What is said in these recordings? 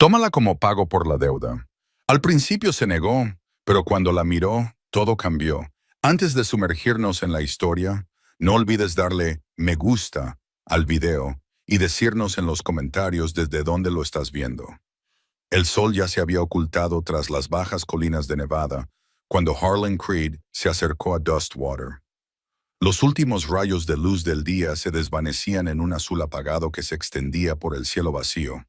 Tómala como pago por la deuda. Al principio se negó, pero cuando la miró, todo cambió. Antes de sumergirnos en la historia, no olvides darle me gusta al video y decirnos en los comentarios desde dónde lo estás viendo. El sol ya se había ocultado tras las bajas colinas de Nevada cuando Harlan Creed se acercó a Dustwater. Los últimos rayos de luz del día se desvanecían en un azul apagado que se extendía por el cielo vacío.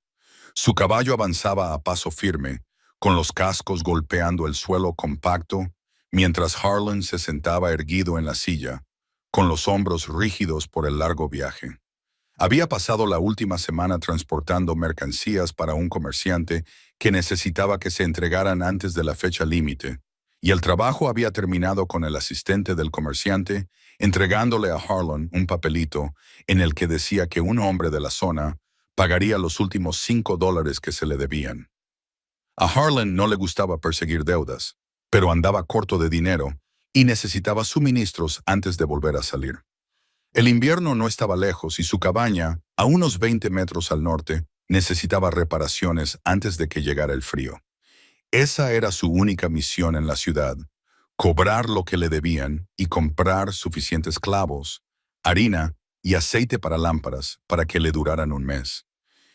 Su caballo avanzaba a paso firme, con los cascos golpeando el suelo compacto, mientras Harlan se sentaba erguido en la silla, con los hombros rígidos por el largo viaje. Había pasado la última semana transportando mercancías para un comerciante que necesitaba que se entregaran antes de la fecha límite, y el trabajo había terminado con el asistente del comerciante entregándole a Harlan un papelito en el que decía que un hombre de la zona pagaría los últimos $5 que se le debían. A Harlan no le gustaba perseguir deudas, pero andaba corto de dinero y necesitaba suministros antes de volver a salir. El invierno no estaba lejos y su cabaña, a unos 20 metros al norte, necesitaba reparaciones antes de que llegara el frío. Esa era su única misión en la ciudad: cobrar lo que le debían y comprar suficientes clavos, harina y aceite para lámparas para que le duraran un mes.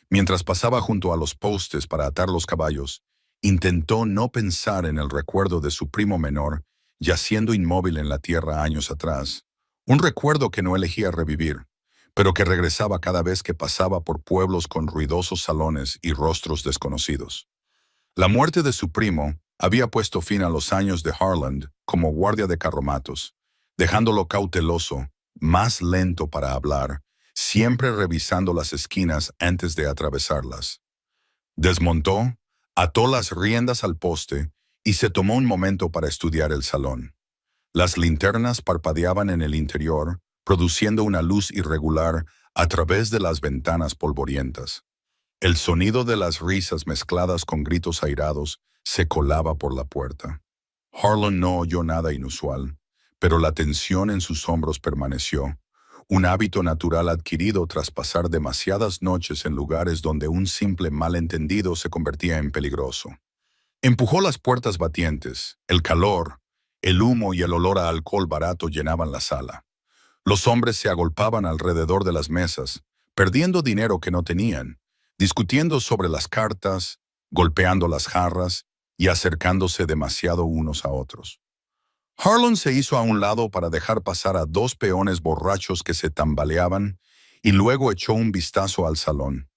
Mientras pasaba junto a los postes para atar los caballos, intentó no pensar en el recuerdo de su primo menor yaciendo inmóvil en la tierra años atrás, un recuerdo que no elegía revivir, pero que regresaba cada vez que pasaba por pueblos con ruidosos salones y rostros desconocidos. La muerte de su primo había puesto fin a los años de Harlan como guardia de carromatos, dejándolo cauteloso, más lento para hablar, siempre revisando las esquinas antes de atravesarlas. Desmontó, ató las riendas al poste y se tomó un momento para estudiar el salón. Las linternas parpadeaban en el interior, produciendo una luz irregular a través de las ventanas polvorientas. El sonido de las risas mezcladas con gritos airados se colaba por la puerta. Harlan no oyó nada inusual, pero la tensión en sus hombros permaneció, un hábito natural adquirido tras pasar demasiadas noches en lugares donde un simple malentendido se convertía en peligroso. Empujó las puertas batientes. El calor, el humo y el olor a alcohol barato llenaban la sala. Los hombres se agolpaban alrededor de las mesas, perdiendo dinero que no tenían, discutiendo sobre las cartas, golpeando las jarras y acercándose demasiado unos a otros. Harlan se hizo a un lado para dejar pasar a dos peones borrachos que se tambaleaban y luego echó un vistazo al salón,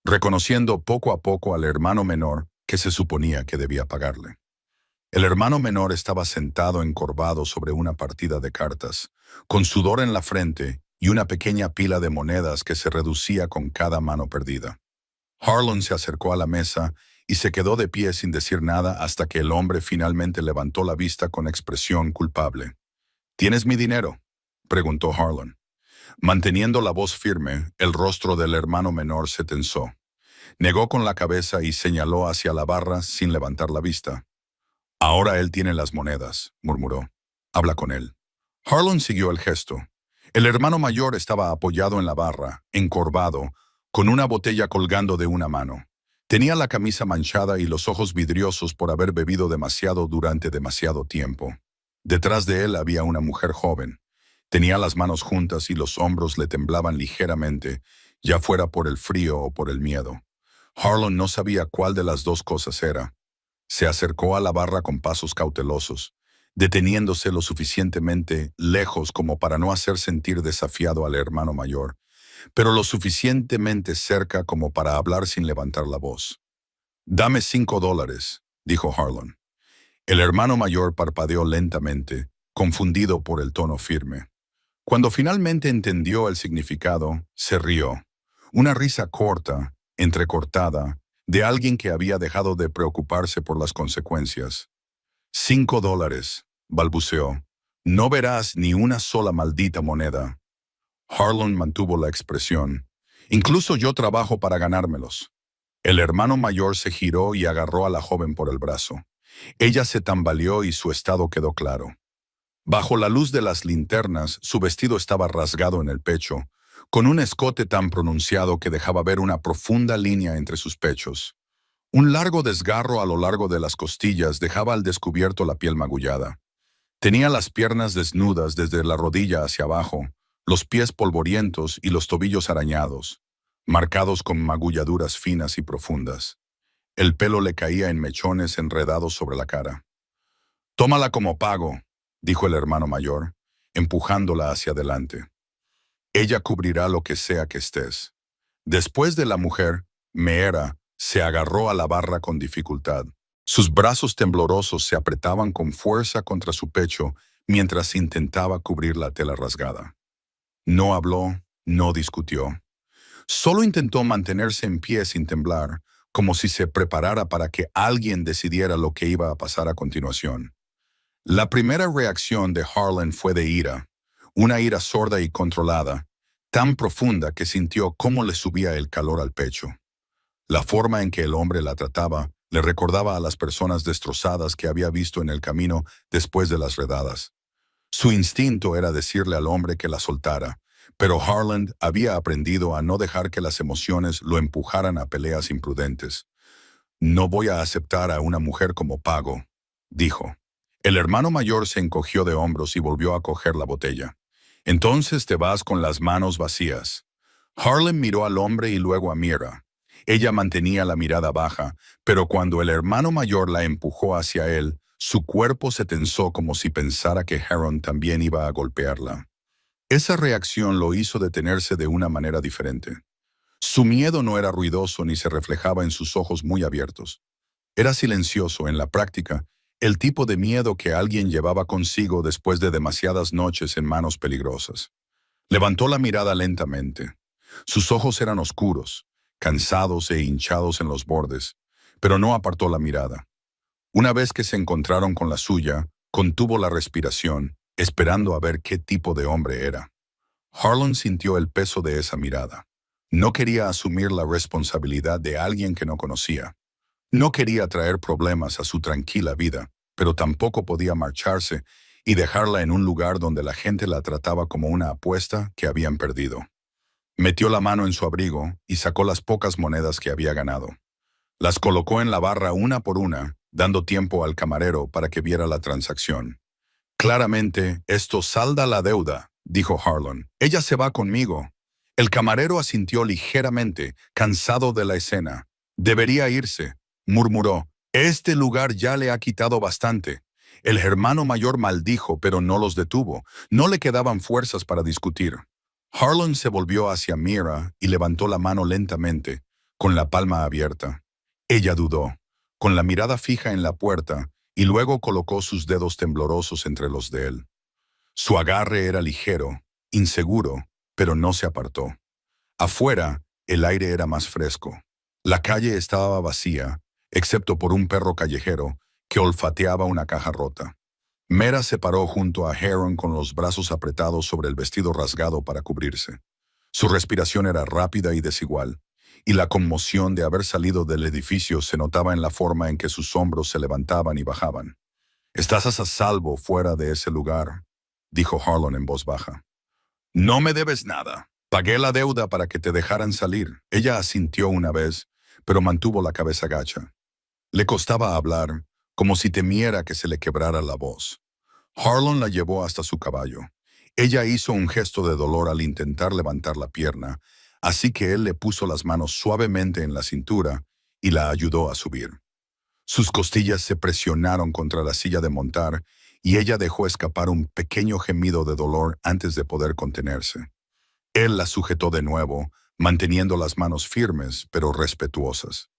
reconociendo poco a poco al hermano menor que se suponía que debía pagarle. El hermano menor estaba sentado encorvado sobre una partida de cartas, con sudor en la frente y una pequeña pila de monedas que se reducía con cada mano perdida. Harlan se acercó a la mesa y se quedó de pie sin decir nada hasta que el hombre finalmente levantó la vista con expresión culpable. ¿Tienes mi dinero?, preguntó Harlan. Manteniendo la voz firme, el rostro del hermano menor se tensó. Negó con la cabeza y señaló hacia la barra sin levantar la vista. «Ahora él tiene las monedas», murmuró. «Habla con él». Harlan siguió el gesto. El hermano mayor estaba apoyado en la barra, encorvado, con una botella colgando de una mano. Tenía la camisa manchada y los ojos vidriosos por haber bebido demasiado durante demasiado tiempo. Detrás de él había una mujer joven. Tenía las manos juntas y los hombros le temblaban ligeramente, ya fuera por el frío o por el miedo. Harlan no sabía cuál de las dos cosas era. Se acercó a la barra con pasos cautelosos, deteniéndose lo suficientemente lejos como para no hacer sentir desafiado al hermano mayor, pero lo suficientemente cerca como para hablar sin levantar la voz. «Dame $5», dijo Harlan. El hermano mayor parpadeó lentamente, confundido por el tono firme. Cuando finalmente entendió el significado, se rió. Una risa corta, entrecortada, de alguien que había dejado de preocuparse por las consecuencias. $5, balbuceó. «No verás ni una sola maldita moneda». Harlan mantuvo la expresión. «Incluso yo trabajo para ganármelos». El hermano mayor se giró y agarró a la joven por el brazo. Ella se tambaleó y su estado quedó claro. Bajo la luz de las linternas, su vestido estaba rasgado en el pecho, con un escote tan pronunciado que dejaba ver una profunda línea entre sus pechos. Un largo desgarro a lo largo de las costillas dejaba al descubierto la piel magullada. Tenía las piernas desnudas desde la rodilla hacia abajo, los pies polvorientos y los tobillos arañados, marcados con magulladuras finas y profundas. El pelo le caía en mechones enredados sobre la cara. «Tómala como pago», dijo el hermano mayor, empujándola hacia adelante. «Ella cubrirá lo que sea que estés». Después de la mujer, Meera se agarró a la barra con dificultad. Sus brazos temblorosos se apretaban con fuerza contra su pecho mientras intentaba cubrir la tela rasgada. No habló, no discutió. Solo intentó mantenerse en pie sin temblar, como si se preparara para que alguien decidiera lo que iba a pasar a continuación. La primera reacción de Harlan fue de ira, una ira sorda y controlada, tan profunda que sintió cómo le subía el calor al pecho. La forma en que el hombre la trataba le recordaba a las personas destrozadas que había visto en el camino después de las redadas. Su instinto era decirle al hombre que la soltara, pero Harlan había aprendido a no dejar que las emociones lo empujaran a peleas imprudentes. «No voy a aceptar a una mujer como pago», dijo. El hermano mayor se encogió de hombros y volvió a coger la botella. «Entonces te vas con las manos vacías». Harlan miró al hombre y luego a Meera. Ella mantenía la mirada baja, pero cuando el hermano mayor la empujó hacia él, su cuerpo se tensó como si pensara que Heron también iba a golpearla. Esa reacción lo hizo detenerse de una manera diferente. Su miedo no era ruidoso ni se reflejaba en sus ojos muy abiertos. Era silencioso, en la práctica, el tipo de miedo que alguien llevaba consigo después de demasiadas noches en manos peligrosas. Levantó la mirada lentamente. Sus ojos eran oscuros, cansados e hinchados en los bordes, pero no apartó la mirada. Una vez que se encontraron con la suya, contuvo la respiración, esperando a ver qué tipo de hombre era. Harlan sintió el peso de esa mirada. No quería asumir la responsabilidad de alguien que no conocía. No quería traer problemas a su tranquila vida, pero tampoco podía marcharse y dejarla en un lugar donde la gente la trataba como una apuesta que habían perdido. Metió la mano en su abrigo y sacó las pocas monedas que había ganado. Las colocó en la barra una por una, dando tiempo al camarero para que viera la transacción. «Claramente, esto salda la deuda», dijo Harlan. «Ella se va conmigo». El camarero asintió ligeramente, cansado de la escena. «Debería irse», murmuró. «Este lugar ya le ha quitado bastante». El hermano mayor maldijo, pero no los detuvo. No le quedaban fuerzas para discutir. Harlan se volvió hacia Meera y levantó la mano lentamente, con la palma abierta. Ella dudó, con la mirada fija en la puerta, y luego colocó sus dedos temblorosos entre los de él. Su agarre era ligero, inseguro, pero no se apartó. Afuera, el aire era más fresco. La calle estaba vacía, excepto por un perro callejero que olfateaba una caja rota. Meera se paró junto a Heron con los brazos apretados sobre el vestido rasgado para cubrirse. Su respiración era rápida y desigual, y la conmoción de haber salido del edificio se notaba en la forma en que sus hombros se levantaban y bajaban. «Estás a salvo fuera de ese lugar», dijo Harlan en voz baja. «No me debes nada. Pagué la deuda para que te dejaran salir». Ella asintió una vez, pero mantuvo la cabeza gacha. Le costaba hablar, como si temiera que se le quebrara la voz. Harlan la llevó hasta su caballo. Ella hizo un gesto de dolor al intentar levantar la pierna, así que él le puso las manos suavemente en la cintura y la ayudó a subir. Sus costillas se presionaron contra la silla de montar y ella dejó escapar un pequeño gemido de dolor antes de poder contenerse. Él la sujetó de nuevo, manteniendo las manos firmes pero respetuosas.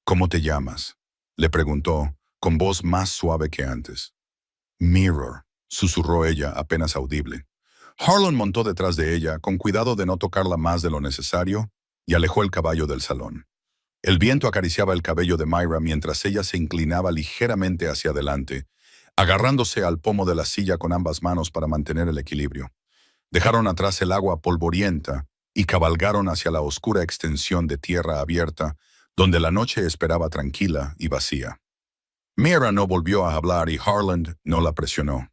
«¿Cómo te llamas?», le preguntó, con voz más suave que antes. «Mirror», susurró ella, apenas audible. Harlan montó detrás de ella, con cuidado de no tocarla más de lo necesario, y alejó el caballo del salón. El viento acariciaba el cabello de Meera mientras ella se inclinaba ligeramente hacia adelante, agarrándose al pomo de la silla con ambas manos para mantener el equilibrio. Dejaron atrás el agua polvorienta y cabalgaron hacia la oscura extensión de tierra abierta, donde la noche esperaba tranquila y vacía. Meera no volvió a hablar y Harlan no la presionó.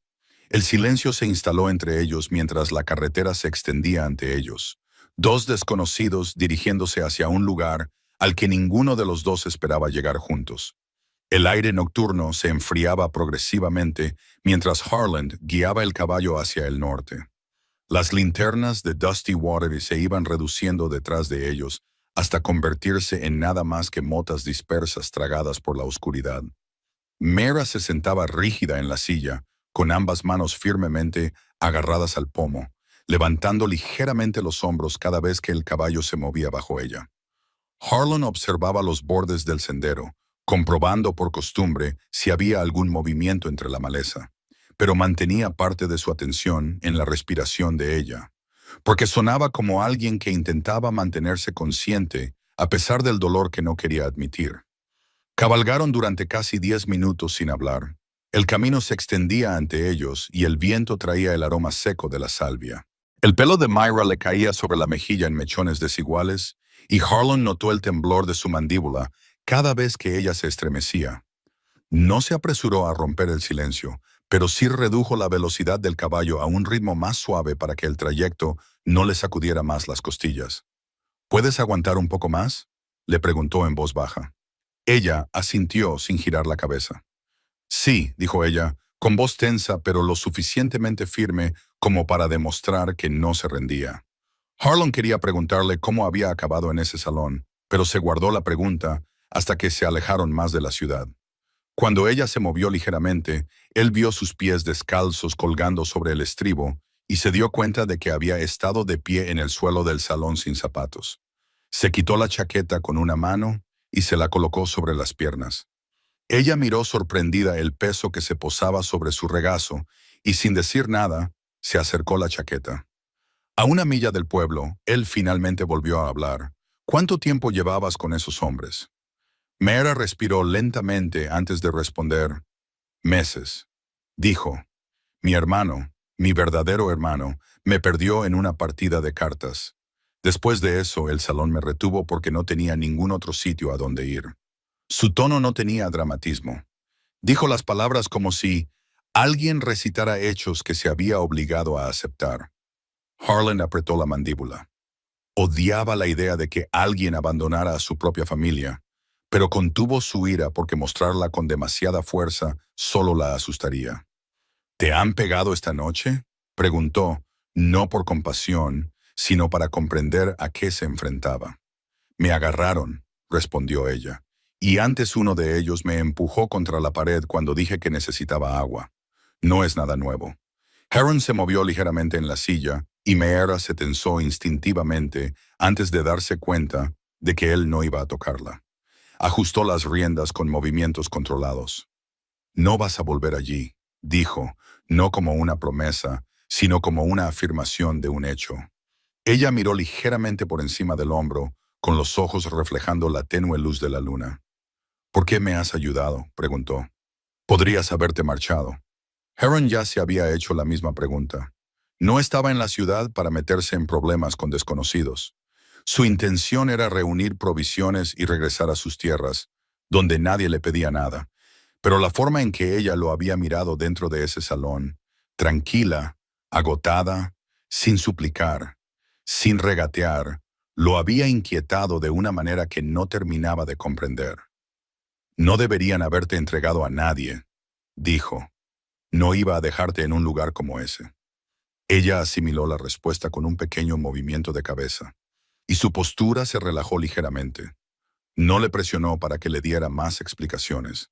El silencio se instaló entre ellos mientras la carretera se extendía ante ellos. Dos desconocidos dirigiéndose hacia un lugar al que ninguno de los dos esperaba llegar juntos. El aire nocturno se enfriaba progresivamente mientras Harland guiaba el caballo hacia el norte. Las linternas de Dusty Water se iban reduciendo detrás de ellos hasta convertirse en nada más que motas dispersas tragadas por la oscuridad. Mera se sentaba rígida en la silla, con ambas manos firmemente agarradas al pomo, levantando ligeramente los hombros cada vez que el caballo se movía bajo ella. Harlan observaba los bordes del sendero, comprobando por costumbre si había algún movimiento entre la maleza, pero mantenía parte de su atención en la respiración de ella, porque sonaba como alguien que intentaba mantenerse consciente a pesar del dolor que no quería admitir. Cabalgaron durante casi 10 minutos sin hablar. El camino se extendía ante ellos y el viento traía el aroma seco de la salvia. El pelo de Myra le caía sobre la mejilla en mechones desiguales y Harlan notó el temblor de su mandíbula cada vez que ella se estremecía. No se apresuró a romper el silencio, pero sí redujo la velocidad del caballo a un ritmo más suave para que el trayecto no le sacudiera más las costillas. ¿Puedes aguantar un poco más?, le preguntó en voz baja. Ella asintió sin girar la cabeza. Sí, dijo ella, con voz tensa pero lo suficientemente firme como para demostrar que no se rendía. Harlan quería preguntarle cómo había acabado en ese salón, pero se guardó la pregunta hasta que se alejaron más de la ciudad. Cuando ella se movió ligeramente, él vio sus pies descalzos colgando sobre el estribo y se dio cuenta de que había estado de pie en el suelo del salón sin zapatos. Se quitó la chaqueta con una mano y se la colocó sobre las piernas. Ella miró sorprendida el peso que se posaba sobre su regazo y sin decir nada, se acercó la chaqueta. A una milla del pueblo, él finalmente volvió a hablar. ¿Cuánto tiempo llevabas con esos hombres? Mera respiró lentamente antes de responder. Meses. Dijo, mi hermano, mi verdadero hermano, me perdió en una partida de cartas. Después de eso, el salón me retuvo porque no tenía ningún otro sitio a donde ir. Su tono no tenía dramatismo. Dijo las palabras como si alguien recitara hechos que se había obligado a aceptar. Harlan apretó la mandíbula. Odiaba la idea de que alguien abandonara a su propia familia, pero contuvo su ira porque mostrarla con demasiada fuerza solo la asustaría. ¿Te han pegado esta noche?, preguntó, no por compasión, sino para comprender a qué se enfrentaba. Me agarraron, respondió ella, y antes uno de ellos me empujó contra la pared cuando dije que necesitaba agua. No es nada nuevo. Heron se movió ligeramente en la silla y Meera se tensó instintivamente antes de darse cuenta de que él no iba a tocarla. Ajustó las riendas con movimientos controlados. No vas a volver allí, dijo, no como una promesa, sino como una afirmación de un hecho. Ella miró ligeramente por encima del hombro, con los ojos reflejando la tenue luz de la luna. ¿Por qué me has ayudado?, preguntó. Podrías haberte marchado. Heron ya se había hecho la misma pregunta. No estaba en la ciudad para meterse en problemas con desconocidos. Su intención era reunir provisiones y regresar a sus tierras, donde nadie le pedía nada. Pero la forma en que ella lo había mirado dentro de ese salón, tranquila, agotada, sin suplicar, sin regatear, lo había inquietado de una manera que no terminaba de comprender. No deberían haberte entregado a nadie, dijo. No iba a dejarte en un lugar como ese. Ella asimiló la respuesta con un pequeño movimiento de cabeza, y su postura se relajó ligeramente. No le presionó para que le diera más explicaciones.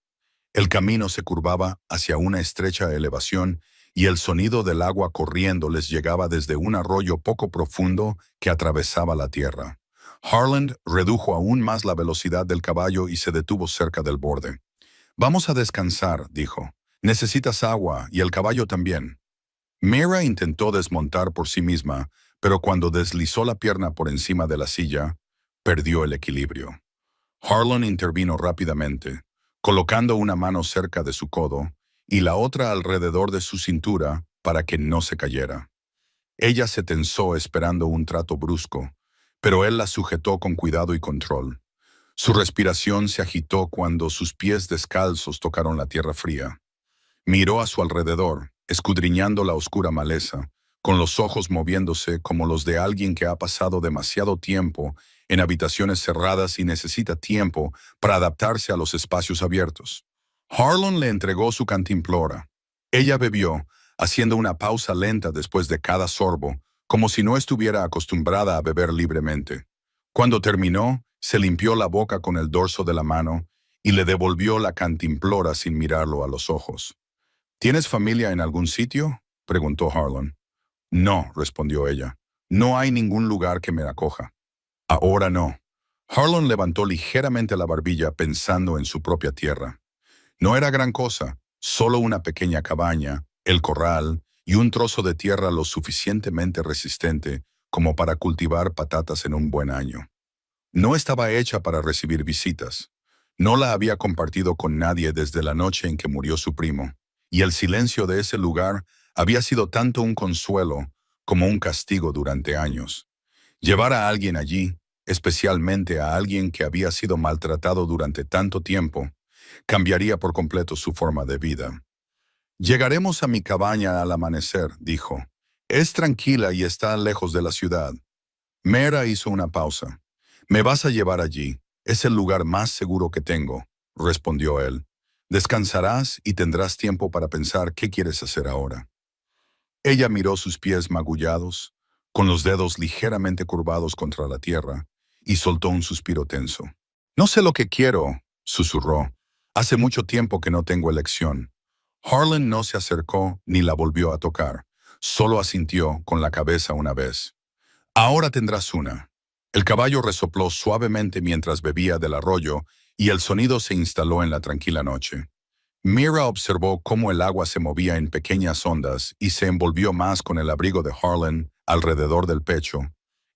El camino se curvaba hacia una estrecha elevación y el sonido del agua corriendo les llegaba desde un arroyo poco profundo que atravesaba la tierra. Harlan redujo aún más la velocidad del caballo y se detuvo cerca del borde. «Vamos a descansar», dijo. «Necesitas agua y el caballo también». Mera intentó desmontar por sí misma, pero cuando deslizó la pierna por encima de la silla, perdió el equilibrio. Harlan intervino rápidamente, colocando una mano cerca de su codo y la otra alrededor de su cintura para que no se cayera. Ella se tensó esperando un trato brusco, pero él la sujetó con cuidado y control. Su respiración se agitó cuando sus pies descalzos tocaron la tierra fría. Miró a su alrededor, escudriñando la oscura maleza, con los ojos moviéndose como los de alguien que ha pasado demasiado tiempo en habitaciones cerradas y necesita tiempo para adaptarse a los espacios abiertos. Harlan le entregó su cantimplora. Ella bebió, haciendo una pausa lenta después de cada sorbo, como si no estuviera acostumbrada a beber libremente. Cuando terminó, se limpió la boca con el dorso de la mano y le devolvió la cantimplora sin mirarlo a los ojos. ¿Tienes familia en algún sitio?, preguntó Harlan. No, respondió ella. No hay ningún lugar que me acoja. Ahora no. Harlan levantó ligeramente la barbilla pensando en su propia tierra. No era gran cosa, solo una pequeña cabaña, el corral y un trozo de tierra lo suficientemente resistente como para cultivar patatas en un buen año. No estaba hecha para recibir visitas. No la había compartido con nadie desde la noche en que murió su primo, y el silencio de ese lugar había sido tanto un consuelo como un castigo durante años. Llevar a alguien allí, especialmente a alguien que había sido maltratado durante tanto tiempo, cambiaría por completo su forma de vida. Llegaremos a mi cabaña al amanecer, dijo. Es tranquila y está lejos de la ciudad. Mera hizo una pausa. Me vas a llevar allí. Es el lugar más seguro que tengo, respondió él. Descansarás y tendrás tiempo para pensar qué quieres hacer ahora. Ella miró sus pies magullados, con los dedos ligeramente curvados contra la tierra, y soltó un suspiro tenso. No sé lo que quiero, susurró. Hace mucho tiempo que no tengo elección. Harlan no se acercó ni la volvió a tocar. Solo asintió con la cabeza una vez. Ahora tendrás una. El caballo resopló suavemente mientras bebía del arroyo y el sonido se instaló en la tranquila noche. Mira observó cómo el agua se movía en pequeñas ondas y se envolvió más con el abrigo de Harlan alrededor del pecho.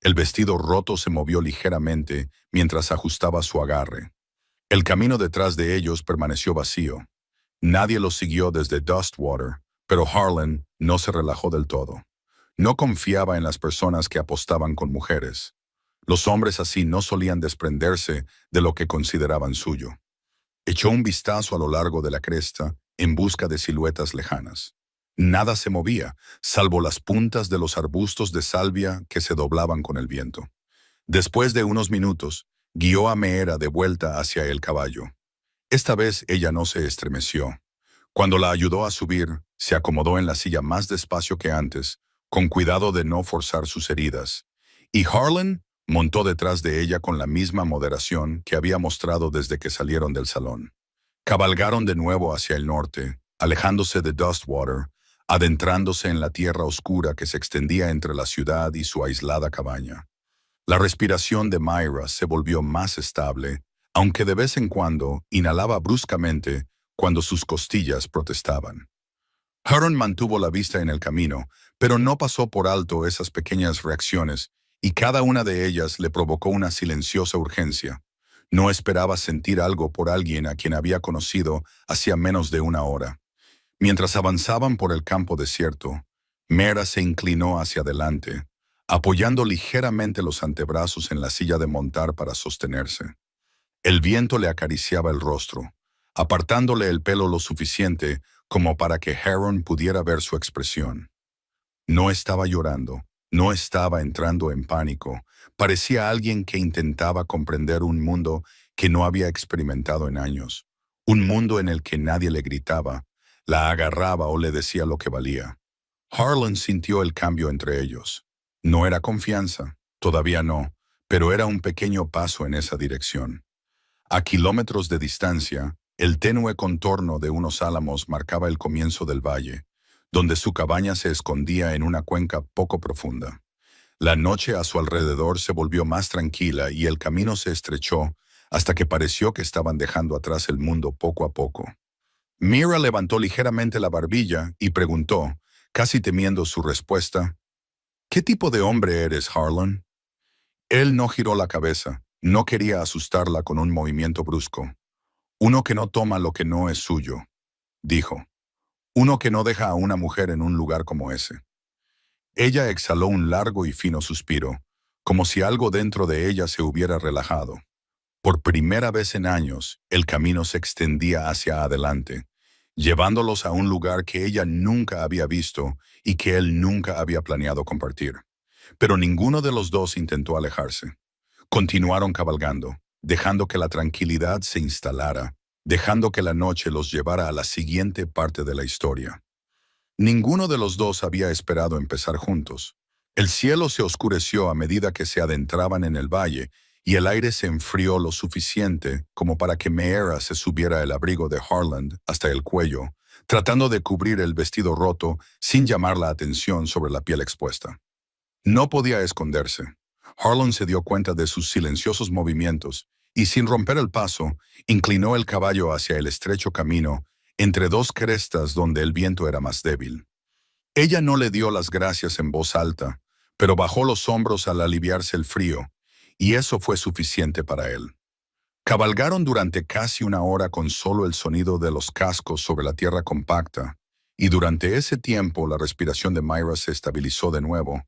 El vestido roto se movió ligeramente mientras ajustaba su agarre. El camino detrás de ellos permaneció vacío. Nadie los siguió desde Dustwater, pero Harlan no se relajó del todo. No confiaba en las personas que apostaban con mujeres. Los hombres así no solían desprenderse de lo que consideraban suyo. Echó un vistazo a lo largo de la cresta en busca de siluetas lejanas. Nada se movía, salvo las puntas de los arbustos de salvia que se doblaban con el viento. Después de unos minutos, guió a Meera de vuelta hacia el caballo. Esta vez ella no se estremeció. Cuando la ayudó a subir, se acomodó en la silla más despacio que antes, con cuidado de no forzar sus heridas, y Harlan montó detrás de ella con la misma moderación que había mostrado desde que salieron del salón. Cabalgaron de nuevo hacia el norte, alejándose de Dustwater, adentrándose en la tierra oscura que se extendía entre la ciudad y su aislada cabaña. La respiración de Myra se volvió más estable, aunque de vez en cuando inhalaba bruscamente cuando sus costillas protestaban. Huron mantuvo la vista en el camino, pero no pasó por alto esas pequeñas reacciones, y cada una de ellas le provocó una silenciosa urgencia. No esperaba sentir algo por alguien a quien había conocido hacía menos de una hora. Mientras avanzaban por el campo desierto, Mera se inclinó hacia adelante, apoyando ligeramente los antebrazos en la silla de montar para sostenerse. El viento le acariciaba el rostro, apartándole el pelo lo suficiente como para que Huron pudiera ver su expresión. No estaba llorando, no estaba entrando en pánico. Parecía alguien que intentaba comprender un mundo que no había experimentado en años. Un mundo en el que nadie le gritaba, la agarraba o le decía lo que valía. Harlan sintió el cambio entre ellos. No era confianza, todavía no, pero era un pequeño paso en esa dirección. A kilómetros de distancia, el tenue contorno de unos álamos marcaba el comienzo del valle, donde su cabaña se escondía en una cuenca poco profunda. La noche a su alrededor se volvió más tranquila y el camino se estrechó hasta que pareció que estaban dejando atrás el mundo poco a poco. Mira levantó ligeramente la barbilla y preguntó, casi temiendo su respuesta, ¿qué tipo de hombre eres, Harlan? Él no giró la cabeza, no quería asustarla con un movimiento brusco. Uno que no toma lo que no es suyo, dijo. Uno que no deja a una mujer en un lugar como ese. Ella exhaló un largo y fino suspiro, como si algo dentro de ella se hubiera relajado. Por primera vez en años, el camino se extendía hacia adelante, llevándolos a un lugar que ella nunca había visto y que él nunca había planeado compartir. Pero ninguno de los dos intentó alejarse. Continuaron cabalgando, dejando que la tranquilidad se instalara, dejando que la noche los llevara a la siguiente parte de la historia. Ninguno de los dos había esperado empezar juntos. El cielo se oscureció a medida que se adentraban en el valle, y el aire se enfrió lo suficiente como para que Meera se subiera el abrigo de Harland hasta el cuello, tratando de cubrir el vestido roto sin llamar la atención sobre la piel expuesta. No podía esconderse. Harlan se dio cuenta de sus silenciosos movimientos y, sin romper el paso, inclinó el caballo hacia el estrecho camino entre dos crestas donde el viento era más débil. Ella no le dio las gracias en voz alta, pero bajó los hombros al aliviarse el frío, y eso fue suficiente para él. Cabalgaron durante casi una hora con solo el sonido de los cascos sobre la tierra compacta, y durante ese tiempo la respiración de Myra se estabilizó de nuevo,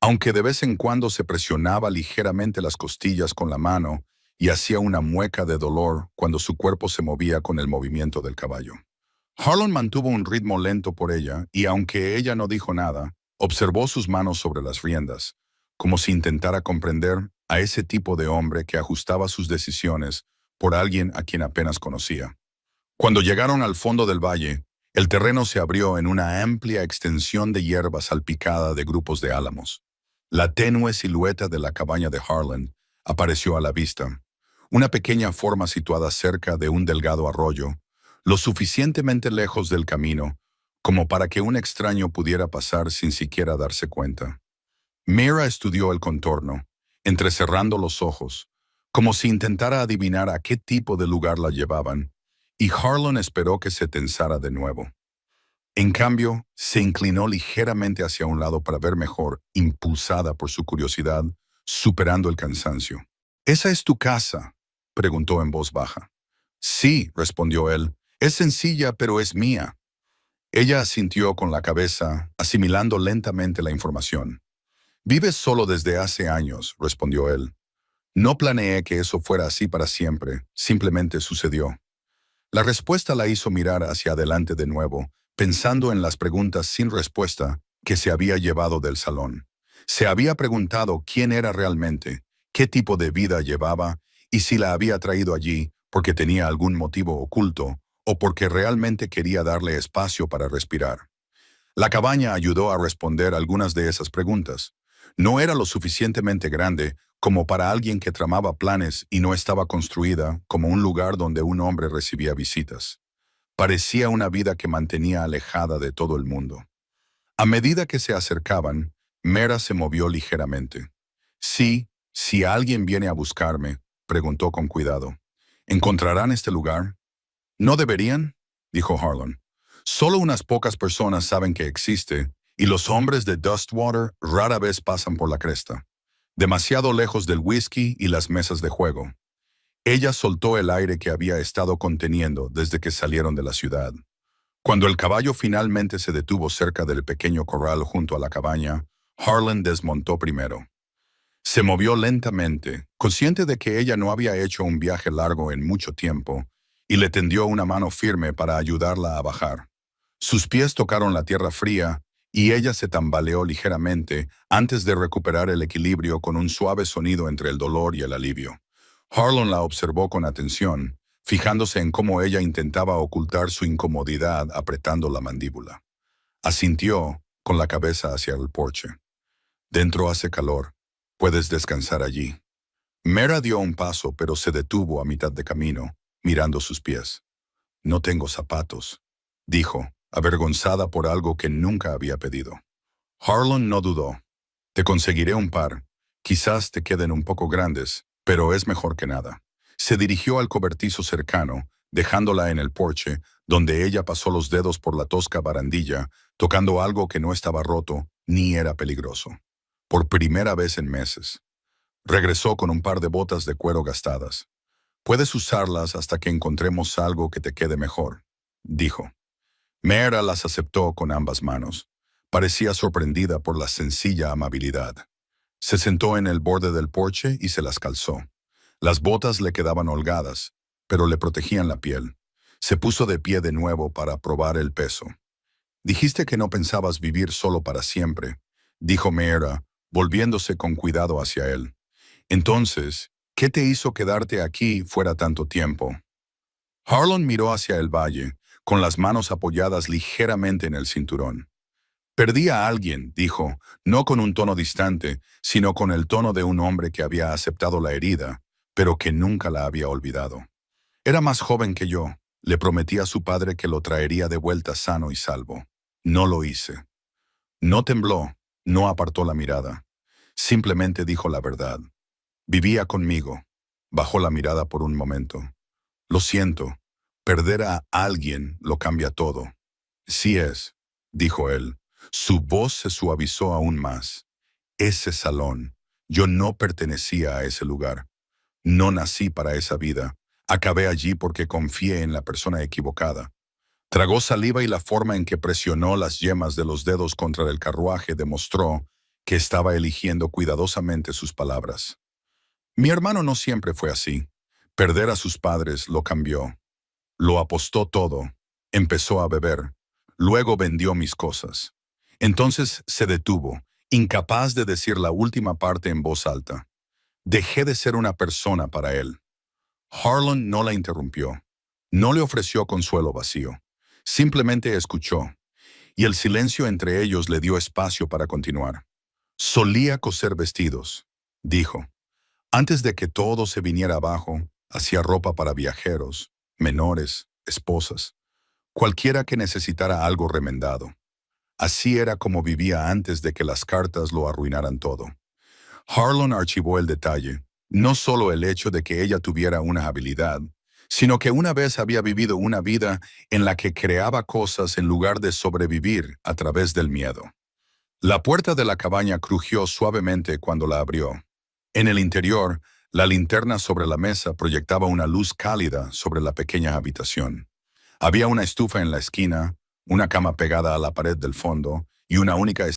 aunque de vez en cuando se presionaba ligeramente las costillas con la mano y hacía una mueca de dolor cuando su cuerpo se movía con el movimiento del caballo. Harlan mantuvo un ritmo lento por ella y, aunque ella no dijo nada, observó sus manos sobre las riendas, como si intentara comprender a ese tipo de hombre que ajustaba sus decisiones por alguien a quien apenas conocía. Cuando llegaron al fondo del valle, el terreno se abrió en una amplia extensión de hierba salpicada de grupos de álamos. La tenue silueta de la cabaña de Harlan apareció a la vista, una pequeña forma situada cerca de un delgado arroyo, lo suficientemente lejos del camino como para que un extraño pudiera pasar sin siquiera darse cuenta. Meera estudió el contorno, entrecerrando los ojos, como si intentara adivinar a qué tipo de lugar la llevaban, y Harlan esperó que se tensara de nuevo. En cambio, se inclinó ligeramente hacia un lado para ver mejor, impulsada por su curiosidad, superando el cansancio. «¿Esa es tu casa?», preguntó en voz baja. «Sí», respondió él, «es sencilla, pero es mía». Ella asintió con la cabeza, asimilando lentamente la información. «Vives solo desde hace años», respondió él. «No planeé que eso fuera así para siempre, simplemente sucedió». La respuesta la hizo mirar hacia adelante de nuevo, pensando en las preguntas sin respuesta que se había llevado del salón. Se había preguntado quién era realmente, qué tipo de vida llevaba y si la había traído allí porque tenía algún motivo oculto o porque realmente quería darle espacio para respirar. La cabaña ayudó a responder algunas de esas preguntas. No era lo suficientemente grande como para alguien que tramaba planes y no estaba construida como un lugar donde un hombre recibía visitas. Parecía una vida que mantenía alejada de todo el mundo. A medida que se acercaban, Meera se movió ligeramente. «Sí, si alguien viene a buscarme», preguntó con cuidado, «¿encontrarán este lugar?» «¿No deberían?», dijo Harlan. «Solo unas pocas personas saben que existe, y los hombres de Dustwater rara vez pasan por la cresta. Demasiado lejos del whisky y las mesas de juego». Ella soltó el aire que había estado conteniendo desde que salieron de la ciudad. Cuando el caballo finalmente se detuvo cerca del pequeño corral junto a la cabaña, Harlan desmontó primero. Se movió lentamente, consciente de que ella no había hecho un viaje largo en mucho tiempo, y le tendió una mano firme para ayudarla a bajar. Sus pies tocaron la tierra fría, y ella se tambaleó ligeramente antes de recuperar el equilibrio con un suave sonido entre el dolor y el alivio. Harlan la observó con atención, fijándose en cómo ella intentaba ocultar su incomodidad apretando la mandíbula. Asintió, con la cabeza hacia el porche. «Dentro hace calor. Puedes descansar allí». Meera dio un paso, pero se detuvo a mitad de camino, mirando sus pies. «No tengo zapatos», dijo, avergonzada por algo que nunca había pedido. Harlan no dudó. «Te conseguiré un par. Quizás te queden un poco grandes, pero es mejor que nada». Se dirigió al cobertizo cercano, dejándola en el porche, donde ella pasó los dedos por la tosca barandilla, tocando algo que no estaba roto ni era peligroso. Por primera vez en meses. Regresó con un par de botas de cuero gastadas. «Puedes usarlas hasta que encontremos algo que te quede mejor», dijo. Meera las aceptó con ambas manos. Parecía sorprendida por la sencilla amabilidad. Se sentó en el borde del porche y se las calzó. Las botas le quedaban holgadas, pero le protegían la piel. Se puso de pie de nuevo para probar el peso. «Dijiste que no pensabas vivir solo para siempre», dijo Meera, volviéndose con cuidado hacia él. Entonces, ¿qué te hizo quedarte aquí fuera tanto tiempo? Harlan miró hacia el valle, con las manos apoyadas ligeramente en el cinturón. Perdí a alguien, dijo, no con un tono distante, sino con el tono de un hombre que había aceptado la herida, pero que nunca la había olvidado. Era más joven que yo. Le prometí a su padre que lo traería de vuelta sano y salvo. No lo hice. No tembló, no apartó la mirada. Simplemente dijo la verdad. Vivía conmigo. Bajó la mirada por un momento. Lo siento. Perder a alguien lo cambia todo. Sí es, dijo él. Su voz se suavizó aún más. Ese salón. Yo no pertenecía a ese lugar. No nací para esa vida. Acabé allí porque confié en la persona equivocada. Tragó saliva y la forma en que presionó las yemas de los dedos contra el carruaje demostró que estaba eligiendo cuidadosamente sus palabras. Mi hermano no siempre fue así. Perder a sus padres lo cambió. Lo apostó todo. Empezó a beber. Luego vendió mis cosas. Entonces se detuvo, incapaz de decir la última parte en voz alta. Dejé de ser una persona para él. Harlan no la interrumpió. No le ofreció consuelo vacío. Simplemente escuchó, y el silencio entre ellos le dio espacio para continuar. Solía coser vestidos, dijo. Antes de que todo se viniera abajo, hacía ropa para viajeros, menores, esposas, cualquiera que necesitara algo remendado. Así era como vivía antes de que las cartas lo arruinaran todo. Harlan archivó el detalle, no solo el hecho de que ella tuviera una habilidad, sino que una vez había vivido una vida en la que creaba cosas en lugar de sobrevivir a través del miedo. La puerta de la cabaña crujió suavemente cuando la abrió. En el interior, la linterna sobre la mesa proyectaba una luz cálida sobre la pequeña habitación. Había una estufa en la esquina, una cama pegada a la pared del fondo y una única